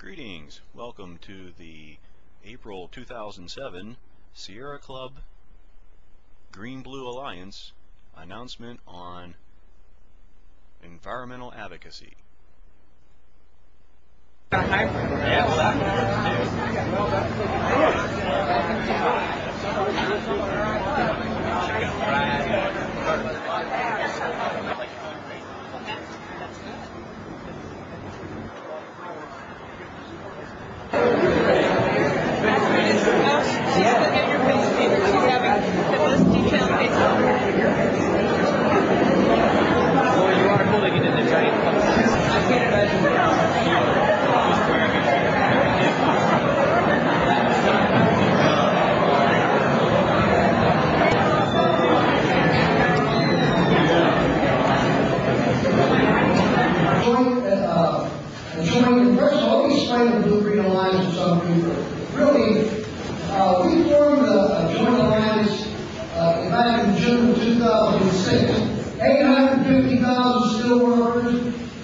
Greetings. Welcome to the April 2007 Sierra Club Green Blue Alliance announcement on environmental advocacy. First of all, let me explain the Blue Green Alliance to some people. Really, we formed a joint alliance back in June of 2006. 850,000 steel workers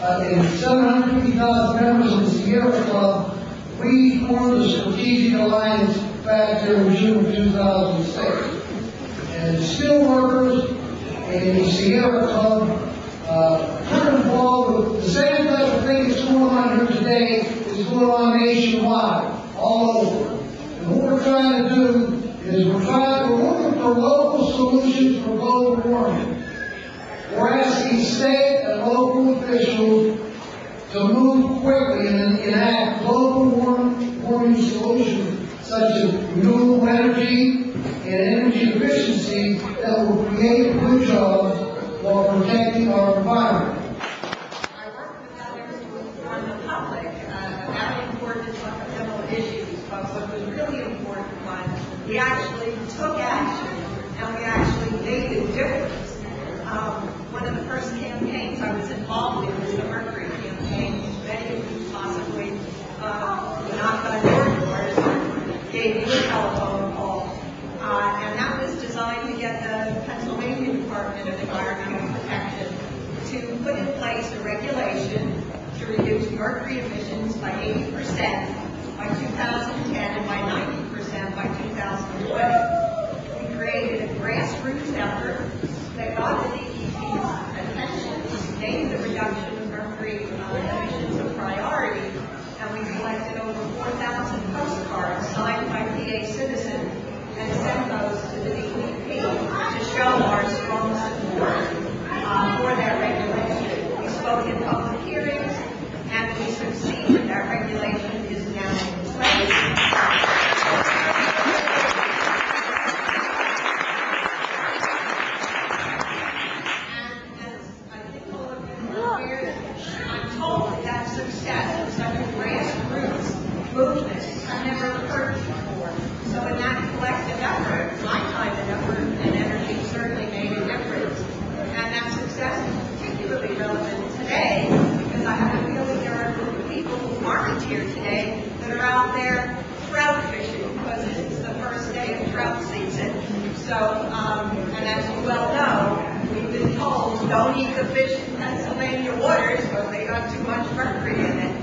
and 750,000 members of the Sierra Club. We formed a strategic alliance back there in June of 2006. And the steel workers and the Sierra Club we're involved with the same type of thing that's going on here today is going on nationwide, all over. And what we're trying to do is we're looking for local solutions for global warming. We're asking state and local officials to move quickly and enact global warming solutions such as renewable energy and energy efficiency that will create good jobs while protecting our environment. I work with others to inform the public about important environmental issues, but what was really important was we actually took action and we actually made a difference. One of the first campaigns I was involved in was the Mercury campaign. Many of you possibly knocked on your doors, gave you a telephone call. And that was designed to get the Pennsylvania Department of Environmental Protection to put in place a regulation to reduce mercury emissions by 80% by 2010 and by 90% by 2020. We created a grassroots effort that got the DEP's attention, made the reduction of mercury emissions a priority, and we collected over 4,000 postcards signed by PA citizens and sent those to the DEP to show our strong support for that regulation. We spoke in public hearings, and we succeeded. That regulation is now in place. And as I think all of you are aware, I'm told that that success of such a grassroots movement had never occurred before. So in that collective effort, my time and effort and energy certainly made a difference. And that success is particularly relevant today because I have a feeling there are a group of people who aren't here today that are out there trout fishing because it's the first day of trout season. So, and as you well know, we've been told don't eat the fish in Pennsylvania waters because they got too much mercury in it.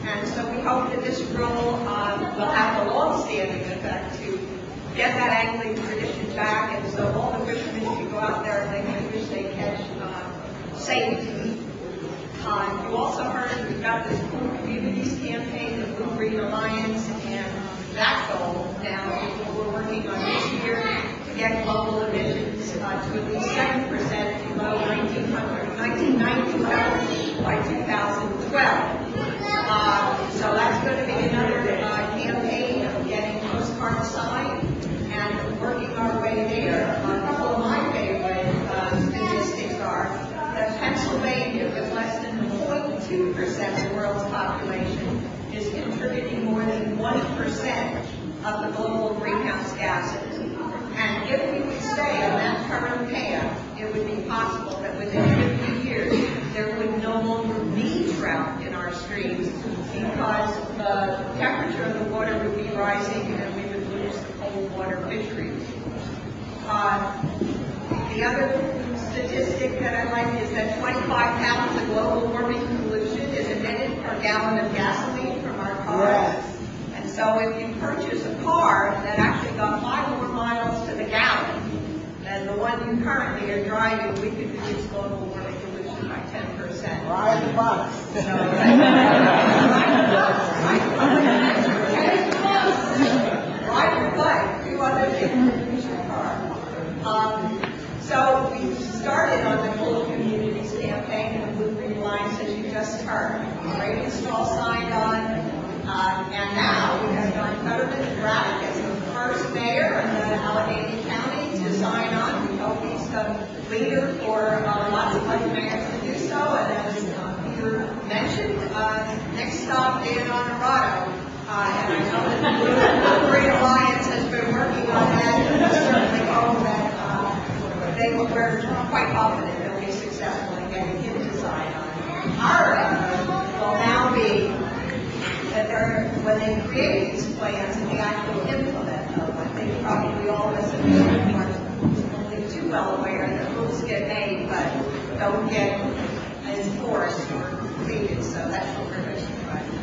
And so we hope that this rule will have a long-standing effect to get that angling tradition back, and so all the fishermen can go out there and they can fish they catch safely. You also heard we've got this Blue Communities campaign, the Blue Green Alliance, and that goal now we're working on this year to get global emissions to at least 7% below 1990 levels by 2012. So that's going to be another campaign of getting postcards signed and working our way there. Couple of my favorite statistics are that Pennsylvania, with less than 0.2% of the world's population, is contributing more than 1% of the global greenhouse gases. And if we would stay on that current path, it would be possible that within 50 years there would no longer be trout in our streams because the temperature of the water would be rising and we would lose the cold water fisheries. The other statistic that I like is that 25 pounds of global warming pollution is emitted per gallon of gasoline from our cars. Yes. And so if you purchase a car that actually got 5 more miles to the gallon than the one you currently are driving, we could reduce global warming pollution by 10%. Ride the bus. So, ride your bike, do other things, use your car. So we started on the Full Communities campaign in the Blue Green Alliance, as you just heard. Great install signed on, and now we have Don Fetterman Braddock as the first mayor of the Allegheny County to sign on. We hope he's the leader for lots of other mayors to do so. And as Peter mentioned, next stop in Honorado. And I know that the Blue Green Alliance has been working on that, and we certainly hope that we're quite confident that we'll be successful in getting him to sign on. Our effort will now be that when they create these plans and they actually implement them. I think probably all of us in the room are only too well aware that rules get made but don't get enforced or completed, so that's what we're going to try to do.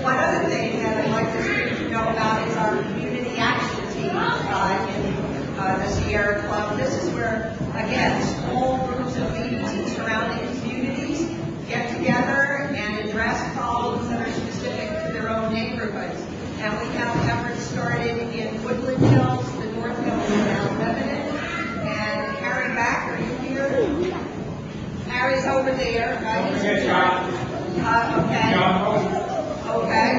One other thing that I'd like to know about is our community action team in the Sierra Club. This is where, again, small groups of leaders in surrounding communities get together and address problems that are specific to their own neighborhoods. And we have efforts started in Woodland Hills, the North Hills, and Mount Lebanon. And Harry Back, are you here? Harry's over there, right? Okay.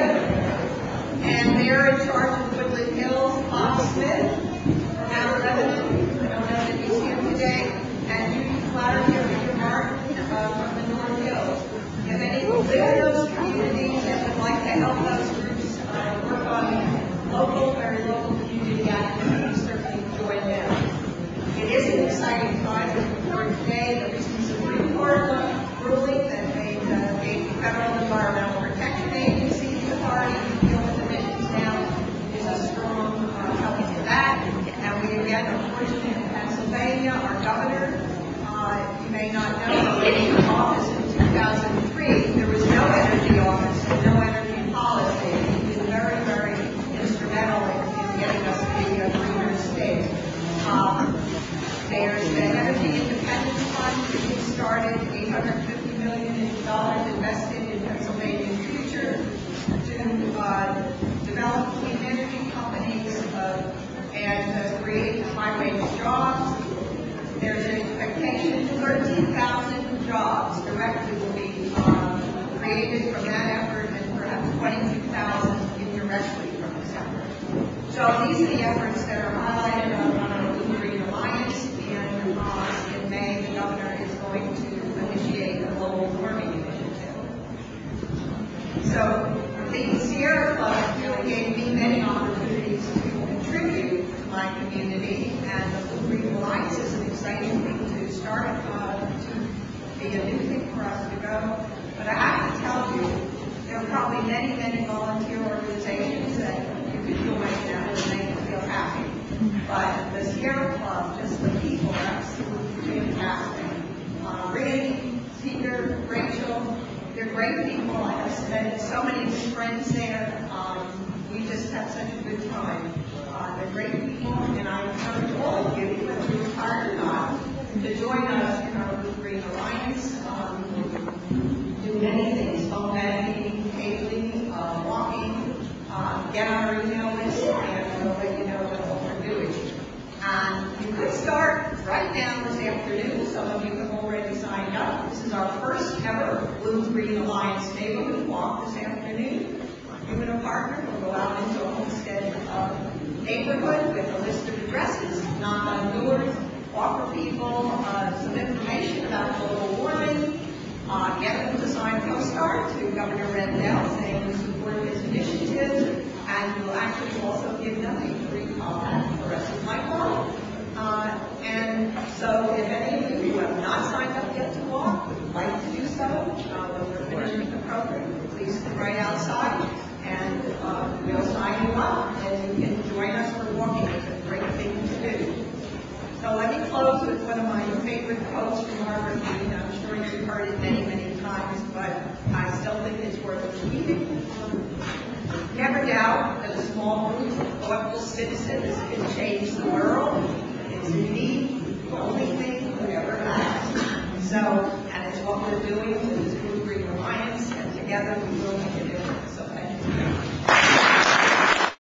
And they're in charge of Woodland Hills. Bob Smith from Mount Lebanon. I don't know that he's here today. And Judy Flattery and Peter Martin from the North Hills. If any live in those communities and would like to help those groups work on local, very local community activities, certainly join them. It is an exciting time for today. The recent Supreme Court ruling that made the Federal Environmental Protection Agency the authority to deal with emissions now is a strong help to that. And we again are fortunate in Pennsylvania, our governor, you may not know, but in office in 2003, there was no energy office and no energy policy. He was very, very instrumental in getting us to be a greener state. There's the Energy Independence Fund that we started, $850 million invested in Pennsylvania's future to develop clean energy companies and create high-wage jobs. There's an expectation 13,000 jobs directly will be created from that effort, and perhaps 22,000 indirectly from this effort. So these are the efforts that are highlighted on our Blue Green Alliance, and in May the governor is going to initiate a global warming initiative. So the Sierra Club really gave me many opportunities to contribute to my community, and the Blue Green Alliance is an exciting thing to start, to be a new thing for us to go. But I have to tell you, there are probably many, many volunteer organizations that you could join that would make you feel happy. But the Sierra Club, just the people, are absolutely fantastic. Randy, Peter, Rachel, they're great people. I have spent so many new friends there. We just have such a good time. They're great people, and I encourage all of you, whether you're retired or not, to join us in our Blue Green Alliance. Do many things: home editing, cabling, walking, get on our email list, and we'll let you know what we're doing. And you could start right now this afternoon. Some of you have already signed up. This is our first ever Blue Green Alliance neighborhood walk this afternoon. You and a partner will go out into a homestead neighborhood with a list of addresses, knock on doors, offer people some information about global warming, get them to sign a postcard to Governor Rendell saying you support his initiative, and we'll actually also give them a free contact for the rest of my call. And so if any of you who have not signed up yet to walk would like to do so, when we're finished with the program, please come right outside, and we'll sign you up, and you can join us for walking. It's a great thing to do. So let me close with one of my favorite quotes from Margaret Mead. I'm sure you've heard it many, many times, but I still think it's worth repeating. citizens can change the world. It's indeed the only thing we ever have. So, and it's what we're doing with this Blue Green Alliance, and together we will